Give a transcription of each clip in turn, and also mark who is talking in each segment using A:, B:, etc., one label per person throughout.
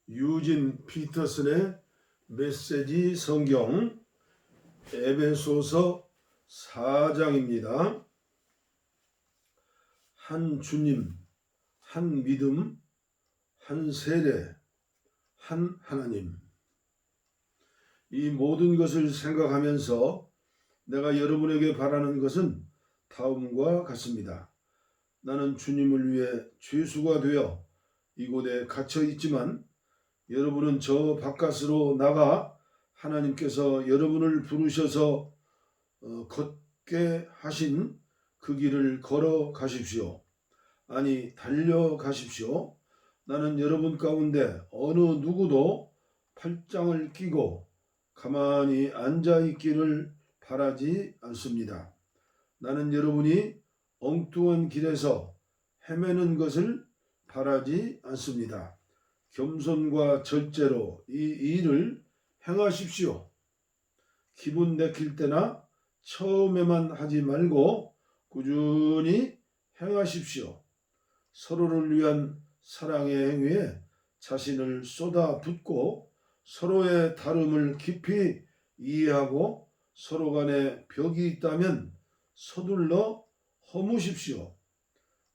A: 유진 피터슨의 메시지 성경 에베소서 4장입니다. 한 주님, 한 믿음, 한 세례, 한 하나님. 이 모든 것을 생각하면서 내가 여러분에게 바라는 것은 다음과 같습니다. 나는 주님을 위해 죄수가 되어 이곳에 갇혀 있지만 여러분은 저 바깥으로 나가 하나님께서 여러분을 부르셔서 걷게 하신 그 길을 걸어 가십시오. 아니, 달려 가십시오. 나는 여러분 가운데 어느 누구도 팔짱을 끼고 가만히 앉아 있기를 바라지 않습니다. 나는 여러분이 엉뚱한 길에서 헤매는 것을 바라지 않습니다. 겸손과 절제로 이 일을 행하십시오. 기분 내킬 때나 처음에만 하지 말고 꾸준히 행하십시오. 서로를 위한 사랑의 행위에 자신을 쏟아붓고 서로의 다름을 깊이 이해하고 서로 간에 벽이 있다면 서둘러 허무십시오.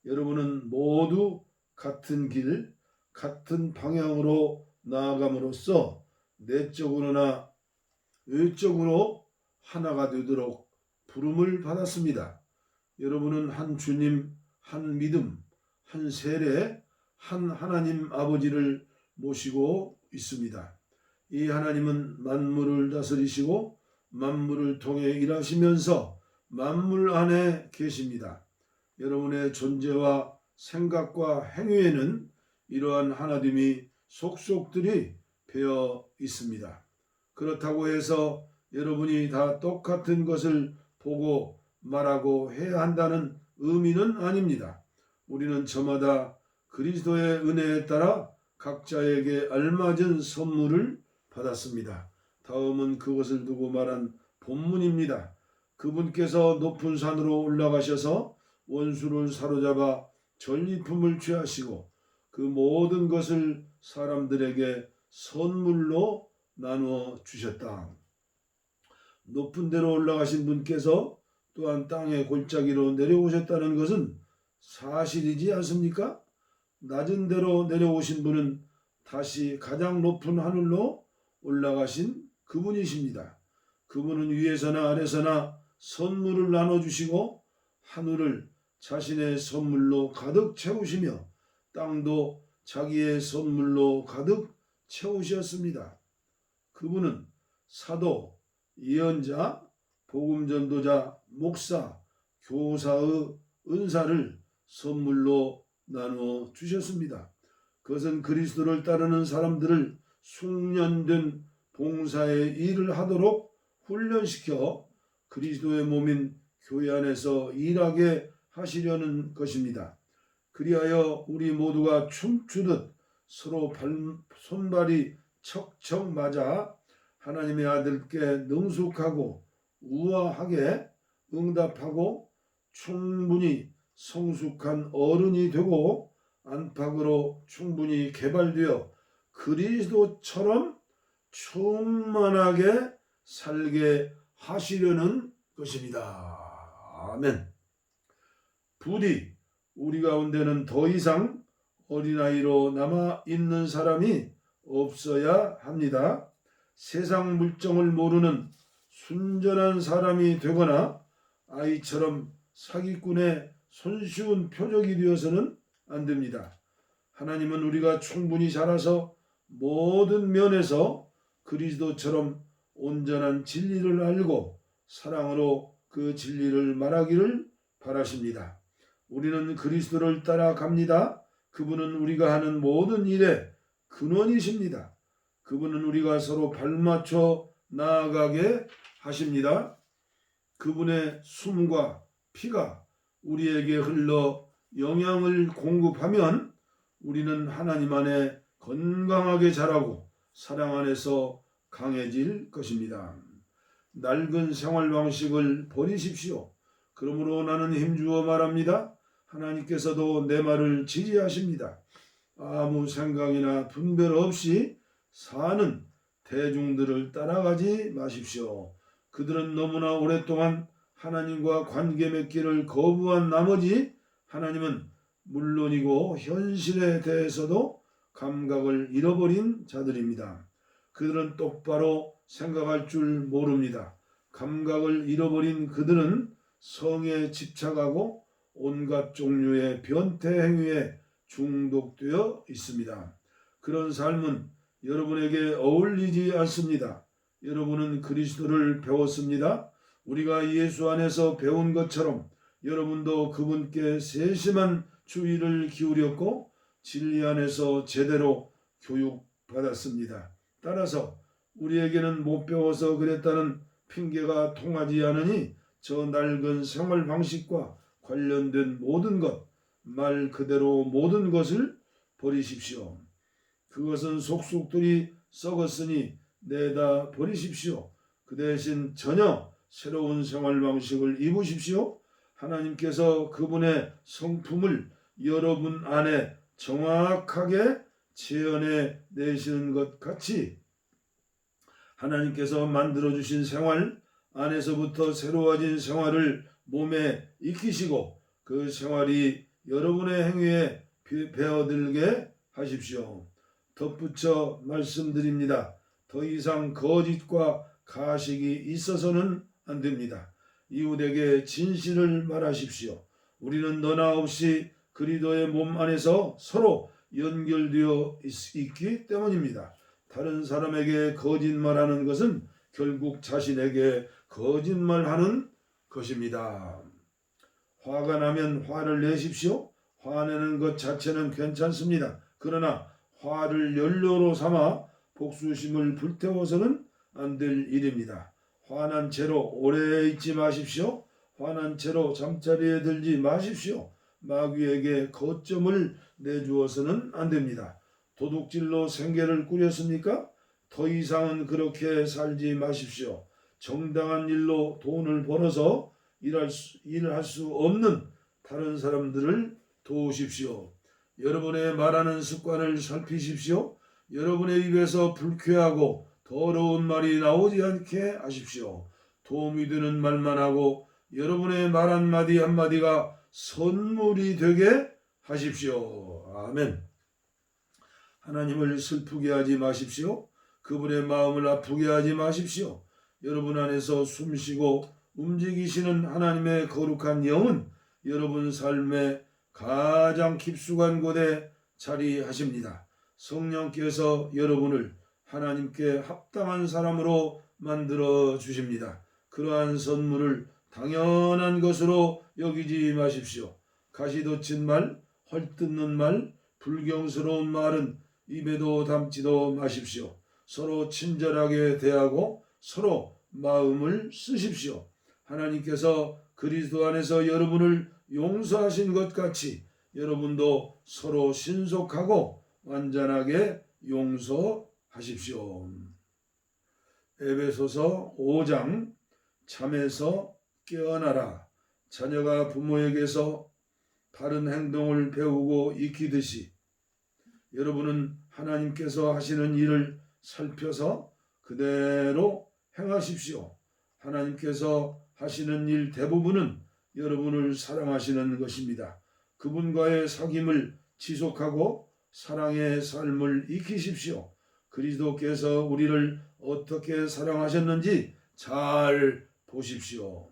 A: 여러분은 모두 같은 길, 같은 방향으로 나아감으로써 내적으로나 외적으로 하나가 되도록 부름을 받았습니다. 여러분은 한 주님, 한 믿음, 한 세례, 한 하나님 아버지를 모시고 있습니다. 이 하나님은 만물을 다스리시고 만물을 통해 일하시면서 만물 안에 계십니다. 여러분의 존재와 생각과 행위에는 이러한 하나님이 속속들이 배어 있습니다. 그렇다고 해서 여러분이 다 똑같은 것을 보고 말하고 해야 한다는 의미는 아닙니다. 우리는 저마다 그리스도의 은혜에 따라 각자에게 알맞은 선물을 받았습니다. 다음은 그것을 두고 말한 본문입니다. 그분께서 높은 산으로 올라가셔서 원수를 사로잡아 전리품을 취하시고 그 모든 것을 사람들에게 선물로 나누어 주셨다. 높은 데로 올라가신 분께서 또한 땅의 골짜기로 내려오셨다는 것은 사실이지 않습니까? 낮은 데로 내려오신 분은 다시 가장 높은 하늘로 올라가신 그분이십니다. 그분은 위에서나 아래서나 선물을 나눠주시고 하늘을 자신의 선물로 가득 채우시며 땅도 자기의 선물로 가득 채우셨습니다. 그분은 사도, 예언자, 복음전도자, 목사, 교사의 은사를 선물로 나누어 주셨습니다. 그것은 그리스도를 따르는 사람들을 숙련된 봉사의 일을 하도록 훈련시켜 그리스도의 몸인 교회 안에서 일하게 하시려는 것입니다. 그리하여 우리 모두가 춤추듯 서로 손발이 척척 맞아 하나님의 아들께 능숙하고 우아하게 응답하고 충분히 성숙한 어른이 되고 안팎으로 충분히 개발되어 그리스도처럼 충만하게 살게 하시려는 것입니다. 아멘. 부디 우리 가운데는 더 이상 어린아이로 남아있는 사람이 없어야 합니다. 세상 물정을 모르는 순전한 사람이 되거나 아이처럼 사기꾼의 손쉬운 표적이 되어서는 안 됩니다. 하나님은 우리가 충분히 자라서 모든 면에서 그리스도처럼 온전한 진리를 알고 사랑으로 그 진리를 말하기를 바라십니다. 우리는 그리스도를 따라갑니다. 그분은 우리가 하는 모든 일의 근원이십니다. 그분은 우리가 서로 발맞춰 나아가게 하십니다. 그분의 숨과 피가 우리에게 흘러 영양을 공급하면 우리는 하나님 안에 건강하게 자라고 사랑 안에서 강해질 것입니다. 낡은 생활 방식을 버리십시오. 그러므로 나는 힘주어 말합니다. 하나님께서도 내 말을 지지하십니다. 아무 생각이나 분별 없이 사는 대중들을 따라가지 마십시오. 그들은 너무나 오랫동안 하나님과 관계 맺기를 거부한 나머지 하나님은 물론이고 현실에 대해서도 감각을 잃어버린 자들입니다. 그들은 똑바로 생각할 줄 모릅니다. 감각을 잃어버린 그들은 성에 집착하고 온갖 종류의 변태 행위에 중독되어 있습니다. 그런 삶은 여러분에게 어울리지 않습니다. 여러분은 그리스도를 배웠습니다. 우리가 예수 안에서 배운 것처럼 여러분도 그분께 세심한 주의를 기울였고 진리 안에서 제대로 교육받았습니다. 따라서 우리에게는 못 배워서 그랬다는 핑계가 통하지 않으니 저 낡은 생활 방식과 관련된 모든 것, 말 그대로 모든 것을 버리십시오. 그것은 속속들이 썩었으니 내다 버리십시오. 그 대신 전혀 새로운 생활 방식을 입으십시오. 하나님께서 그분의 성품을 여러분 안에 정확하게 재현해 내시는 것 같이 하나님께서 만들어주신 생활 안에서부터 새로워진 생활을 몸에 익히시고 그 생활이 여러분의 행위에 배어들게 하십시오. 덧붙여 말씀드립니다. 더 이상 거짓과 가식이 있어서는 안 됩니다. 이웃에게 진실을 말하십시오. 우리는 너나 없이 그리스도의 몸 안에서 서로 연결되어 있기 때문입니다. 다른 사람에게 거짓말하는 것은 결국 자신에게 거짓말하는 것입니다. 화가 나면 화를 내십시오. 화내는 것 자체는 괜찮습니다. 그러나 화를 연료로 삼아 복수심을 불태워서는 안 될 일입니다. 화난 채로 오래 있지 마십시오. 화난 채로 잠자리에 들지 마십시오. 마귀에게 거점을 내주어서는 안 됩니다. 도둑질로 생계를 꾸렸습니까? 더 이상은 그렇게 살지 마십시오. 정당한 일로 돈을 벌어서 일할 수 없는 다른 사람들을 도우십시오. 여러분의 말하는 습관을 살피십시오. 여러분의 입에서 불쾌하고 더러운 말이 나오지 않게 하십시오. 도움이 되는 말만 하고 여러분의 말 한마디 한마디가 선물이 되게 하십시오. 아멘. 하나님을 슬프게 하지 마십시오. 그분의 마음을 아프게 하지 마십시오. 여러분 안에서 숨쉬고 움직이시는 하나님의 거룩한 영은 여러분 삶의 가장 깊숙한 곳에 자리하십니다. 성령께서 여러분을 하나님께 합당한 사람으로 만들어 주십니다. 그러한 선물을 당연한 것으로 여기지 마십시오. 가시돋친 말, 헐뜯는 말, 불경스러운 말은 입에도 담지도 마십시오. 서로 친절하게 대하고 서로 마음을 쓰십시오. 하나님께서 그리스도 안에서 여러분을 용서하신 것 같이 여러분도 서로 신속하고 완전하게 용서하십시오. 에베소서 5장 잠에서 깨어나라. 자녀가 부모에게서 바른 행동을 배우고 익히듯이 여러분은 하나님께서 하시는 일을 살펴서 그대로 행하십시오. 하나님께서 하시는 일 대부분은 여러분을 사랑하시는 것입니다. 그분과의 사귐을 지속하고 사랑의 삶을 익히십시오. 그리스도께서 우리를 어떻게 사랑하셨는지 잘 보십시오.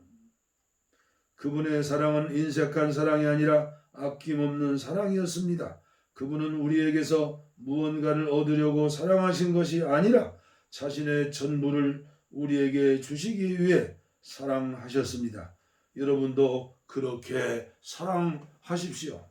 A: 그분의 사랑은 인색한 사랑이 아니라 아낌없는 사랑이었습니다. 그분은 우리에게서 무언가를 얻으려고 사랑하신 것이 아니라 자신의 전부를 우리에게 주시기 위해 사랑하셨습니다. 여러분도 그렇게 사랑하십시오.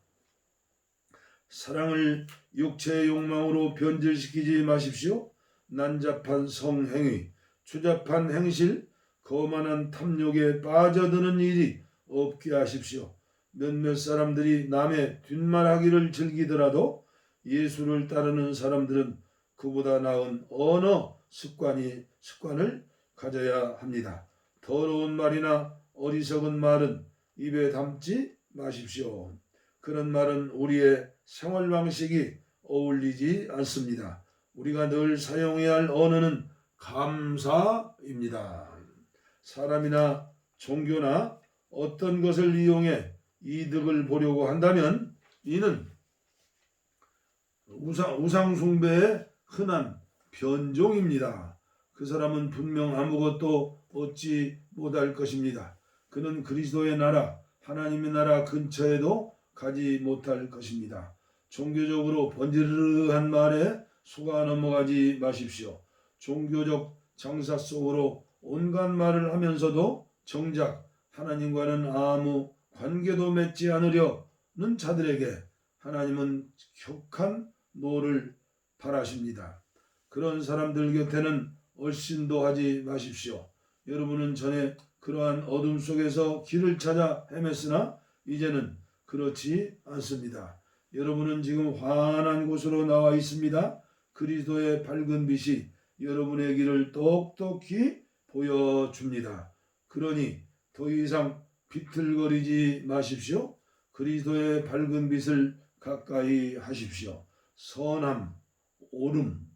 A: 사랑을 육체의 욕망으로 변질시키지 마십시오. 난잡한 성행위, 추잡한 행실, 거만한 탐욕에 빠져드는 일이 없게 하십시오. 몇몇 사람들이 남의 뒷말하기를 즐기더라도 예수를 따르는 사람들은 그보다 나은 언어 습관을 가져야 합니다. 더러운 말이나 어리석은 말은 입에 담지 마십시오. 그런 말은 우리의 생활 방식이 어울리지 않습니다. 우리가 늘 사용해야 할 언어는 감사입니다. 사람이나 종교나 어떤 것을 이용해 이득을 보려고 한다면 이는 우상 숭배의 흔한 변종입니다. 그 사람은 분명 아무것도 얻지 못할 것입니다. 그는 그리스도의 나라, 하나님의 나라 근처에도 가지 못할 것입니다. 종교적으로 번지르르한 말에 속아 넘어가지 마십시오. 종교적 장사 속으로 온갖 말을 하면서도 정작 하나님과는 아무 관계도 맺지 않으려는 자들에게 하나님은 격한 노를 바라십니다. 그런 사람들 곁에는 얼씬도 하지 마십시오. 여러분은 전에 그러한 어둠 속에서 길을 찾아 헤맸으나 이제는 그렇지 않습니다. 여러분은 지금 환한 곳으로 나와 있습니다. 그리스도의 밝은 빛이 여러분의 길을 똑똑히 보여줍니다. 그러니 더 이상 비틀거리지 마십시오. 그리스도의 밝은 빛을 가까이 하십시오. 선함, 옳음,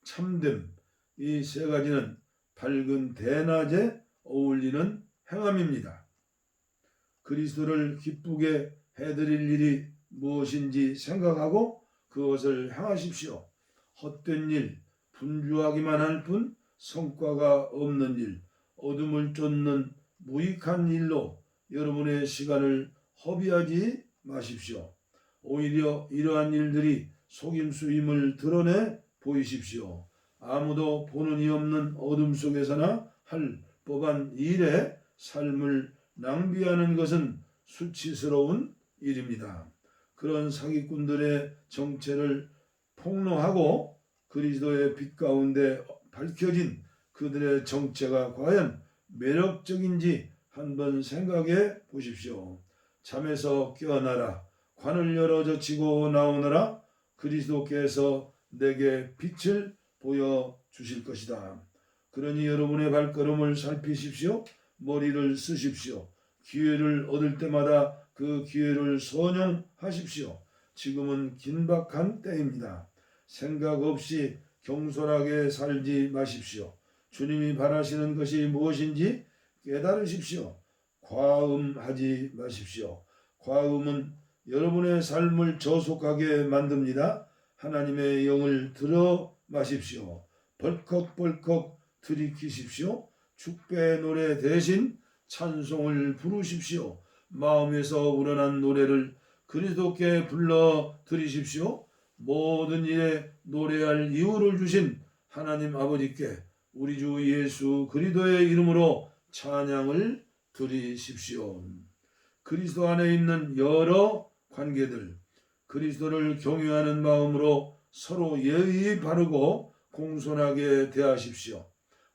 A: 참됨, 이 세 가지는 밝은 대낮에 어울리는 행함입니다. 그리스도를 기쁘게 해드릴 일이 무엇인지 생각하고 그것을 행하십시오. 헛된 일, 분주하기만 할 뿐 성과가 없는 일, 어둠을 쫓는 무익한 일로 여러분의 시간을 허비하지 마십시오. 오히려 이러한 일들이 속임수임을 드러내 보이십시오. 아무도 보는 이 없는 어둠 속에서나 할 법한 일에 삶을 낭비하는 것은 수치스러운 일입니다. 그런 사기꾼들의 정체를 폭로하고 그리스도의 빛 가운데 밝혀진 그들의 정체가 과연 매력적인지 한번 생각해 보십시오. 잠에서 깨어나라. 관을 열어 젖히고 나오너라. 그리스도께서 내게 빛을 보여주실 것이다. 그러니 여러분의 발걸음을 살피십시오. 머리를 쓰십시오. 기회를 얻을 때마다 그 기회를 선용하십시오. 지금은 긴박한 때입니다. 생각 없이 경솔하게 살지 마십시오. 주님이 바라시는 것이 무엇인지 깨달으십시오. 과음하지 마십시오. 과음은 여러분의 삶을 저속하게 만듭니다. 하나님의 영을 들어 마십시오. 벌컥벌컥 들이키십시오. 축배의 노래 대신 찬송을 부르십시오. 마음에서 우러난 노래를 그리스도께 불러 드리십시오. 모든 일에 노래할 이유를 주신 하나님 아버지께 우리 주 예수 그리스도의 이름으로 찬양을 드리십시오. 그리스도 안에 있는 여러 관계들, 그리스도를 경외하는 마음으로 서로 예의 바르고 공손하게 대하십시오.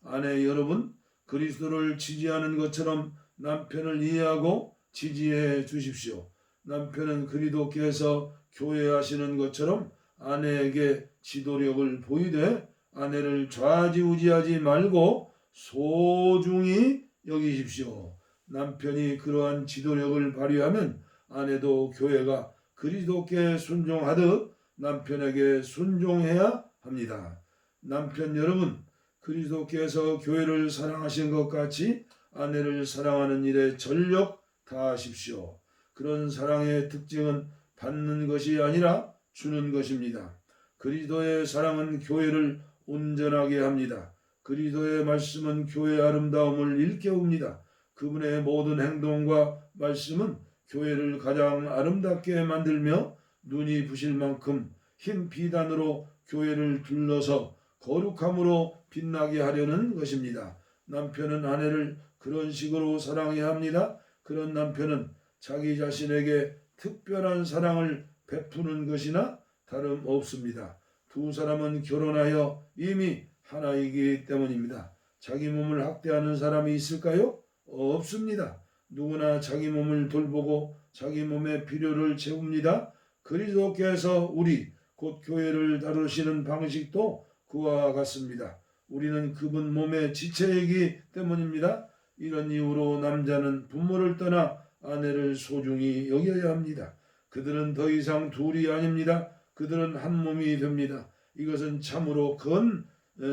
A: 아내 여러분, 그리스도를 지지하는 것처럼 남편을 이해하고 지지해 주십시오. 남편은 그리스도께서 교회하시는 것처럼 아내에게 지도력을 보이되 아내를 좌지우지하지 말고 소중히 여기십시오. 남편이 그러한 지도력을 발휘하면 아내도 교회가 그리스도께 순종하듯 남편에게 순종해야 합니다. 남편 여러분, 그리스도께서 교회를 사랑하신 것 같이 아내를 사랑하는 일에 전력 다하십시오. 그런 사랑의 특징은 받는 것이 아니라 주는 것입니다. 그리스도의 사랑은 교회를 온전하게 합니다. 그리스도의 말씀은 교회의 아름다움을 일깨웁니다. 그분의 모든 행동과 말씀은 교회를 가장 아름답게 만들며 눈이 부실 만큼 흰 비단으로 교회를 둘러서 거룩함으로 빛나게 하려는 것입니다. 남편은 아내를 그런 식으로 사랑해야 합니다. 그런 남편은 자기 자신에게 특별한 사랑을 베푸는 것이나 다름없습니다. 두 사람은 결혼하여 이미 하나이기 때문입니다. 자기 몸을 학대하는 사람이 있을까요? 없습니다. 누구나 자기 몸을 돌보고 자기 몸의 필요를 채웁니다. 그리스도께서 우리 곧 교회를 다루시는 방식도 그와 같습니다. 우리는 그분 몸의 지체이기 때문입니다. 이런 이유로 남자는 부모를 떠나 아내를 소중히 여겨야 합니다. 그들은 더 이상 둘이 아닙니다. 그들은 한 몸이 됩니다. 이것은 참으로 큰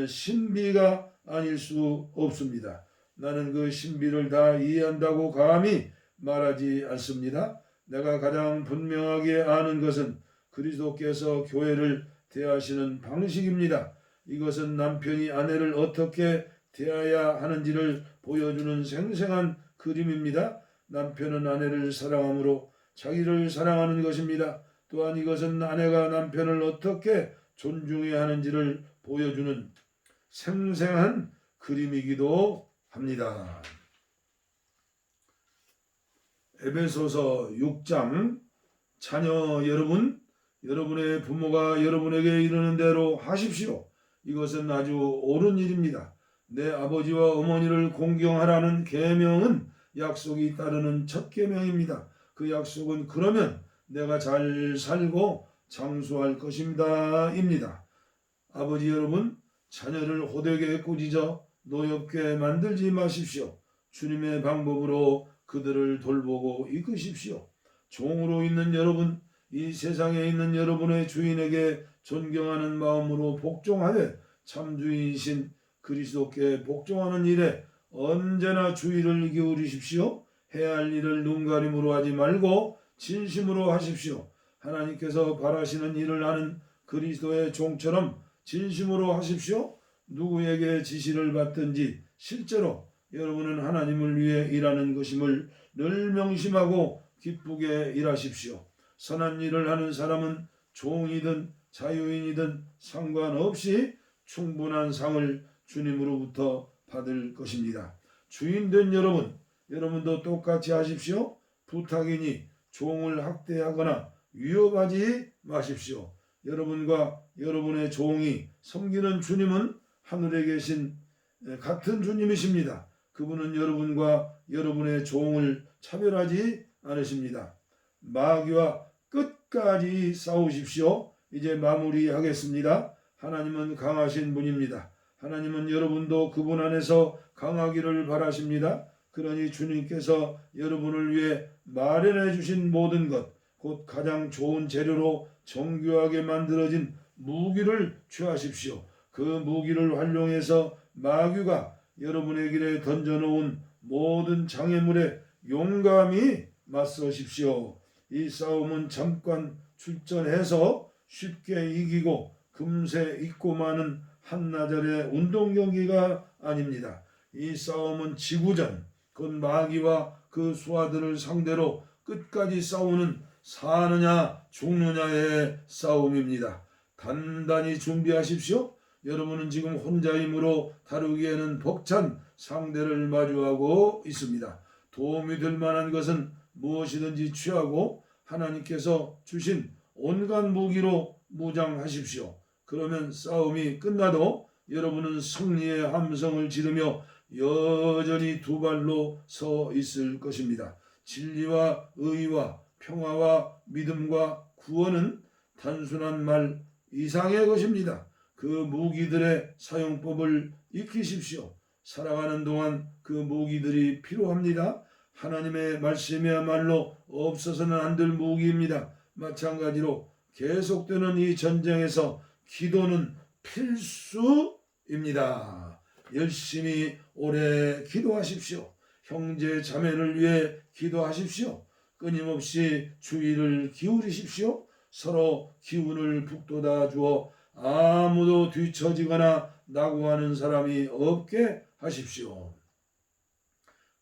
A: 신비가 아닐 수 없습니다. 나는 그 신비를 다 이해한다고 감히 말하지 않습니다. 내가 가장 분명하게 아는 것은 그리스도께서 교회를 대하시는 방식입니다. 이것은 남편이 아내를 어떻게 대해야 하는지를 보여주는 생생한 그림입니다. 남편은 아내를 사랑함으로 자기를 사랑하는 것입니다. 또한 이것은 아내가 남편을 어떻게 존중해야 하는지를 보여주는 생생한 그림이기도 합니다. 에베소서 6장 자녀 여러분, 여러분의 부모가 여러분에게 이르는 대로 하십시오. 이것은 아주 옳은 일입니다. 내 아버지와 어머니를 공경하라는 계명은 약속이 따르는 첫 계명입니다. 그 약속은 그러면 내가 잘 살고 장수할 것입니다. 입니다. 아버지 여러분, 자녀를 호되게 꾸짖어 노엽게 만들지 마십시오. 주님의 방법으로 그들을 돌보고 이끄십시오. 종으로 있는 여러분, 이 세상에 있는 여러분의 주인에게 존경하는 마음으로 복종하되 참 주인이신 그리스도께 복종하는 일에 언제나 주의를 기울이십시오. 해야 할 일을 눈가림으로 하지 말고 진심으로 하십시오. 하나님께서 바라시는 일을 하는 그리스도의 종처럼 진심으로 하십시오. 누구에게 지시를 받든지 실제로 여러분은 하나님을 위해 일하는 것임을 늘 명심하고 기쁘게 일하십시오. 선한 일을 하는 사람은 종이든 자유인이든 상관없이 충분한 상을 주님으로부터 받을 것입니다. 주인된 여러분도 똑같이 하십시오. 부탁이니 종을 학대하거나 위협하지 마십시오. 여러분과 여러분의 종이 섬기는 주님은 하늘에 계신 같은 주님이십니다. 그분은 여러분과 여러분의 종을 차별하지 않으십니다. 마귀와 끝까지 싸우십시오. 이제 마무리하겠습니다. 하나님은 강하신 분입니다. 하나님은 여러분도 그분 안에서 강하기를 바라십니다. 그러니 주님께서 여러분을 위해 마련해 주신 모든 것, 곧 가장 좋은 재료로 정교하게 만들어진 무기를 취하십시오. 그 무기를 활용해서 마귀가 여러분의 길에 던져놓은 모든 장애물에 용감히 맞서십시오. 이 싸움은 잠깐 출전해서 쉽게 이기고 금세 잊고 마는 한나절의 운동 경기가 아닙니다. 이 싸움은 지구전, 곧 마귀와 그 수하들을 상대로 끝까지 싸우는 사느냐 죽느냐의 싸움입니다. 단단히 준비하십시오. 여러분은 지금 혼자이므로 다루기에는 벅찬 상대를 마주하고 있습니다. 도움이 될 만한 것은 무엇이든지 취하고 하나님께서 주신 온갖 무기로 무장하십시오. 그러면 싸움이 끝나도 여러분은 승리의 함성을 지르며 여전히 두 발로 서 있을 것입니다. 진리와 의와 평화와 믿음과 구원은 단순한 말 이상의 것입니다. 그 무기들의 사용법을 익히십시오. 살아가는 동안 그 무기들이 필요합니다. 하나님의 말씀이야말로 없어서는 안 될 무기입니다. 마찬가지로 계속되는 이 전쟁에서 기도는 필수입니다. 열심히 오래 기도하십시오. 형제 자매를 위해 기도하십시오. 끊임없이 주의를 기울이십시오. 서로 기운을 북돋아 주어 아무도 뒤처지거나 낙오하는 사람이 없게 하십시오.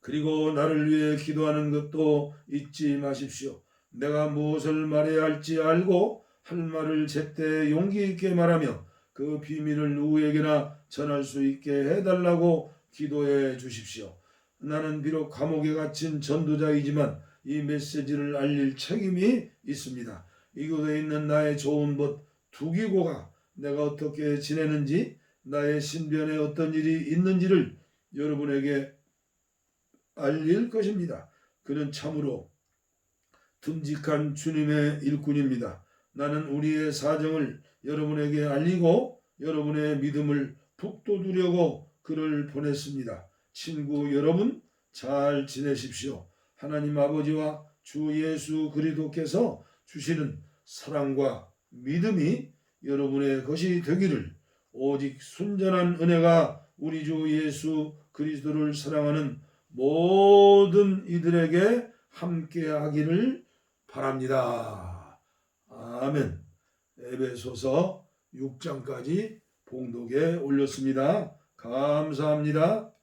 A: 그리고 나를 위해 기도하는 것도 잊지 마십시오. 내가 무엇을 말해야 할지 알고 할 말을 제때 용기 있게 말하며 그 비밀을 누구에게나 전할 수 있게 해달라고 기도해 주십시오. 나는 비록 감옥에 갇힌 전도자이지만 이 메시지를 알릴 책임이 있습니다. 이곳에 있는 나의 좋은 벗 두기고가 내가 어떻게 지내는지, 나의 신변에 어떤 일이 있는지를 여러분에게 알릴 것입니다. 그는 참으로 듬직한 주님의 일꾼입니다. 나는 우리의 사정을 여러분에게 알리고 여러분의 믿음을 북돋우려고 그를 보냈습니다. 친구 여러분, 잘 지내십시오. 하나님 아버지와 주 예수 그리스도께서 주시는 사랑과 믿음이 여러분의 것이 되기를, 오직 순전한 은혜가 우리 주 예수 그리스도를 사랑하는 모든 이들에게 함께하기를 바랍니다. 아멘. 에베소서 6장까지 봉독에 올렸습니다. 감사합니다.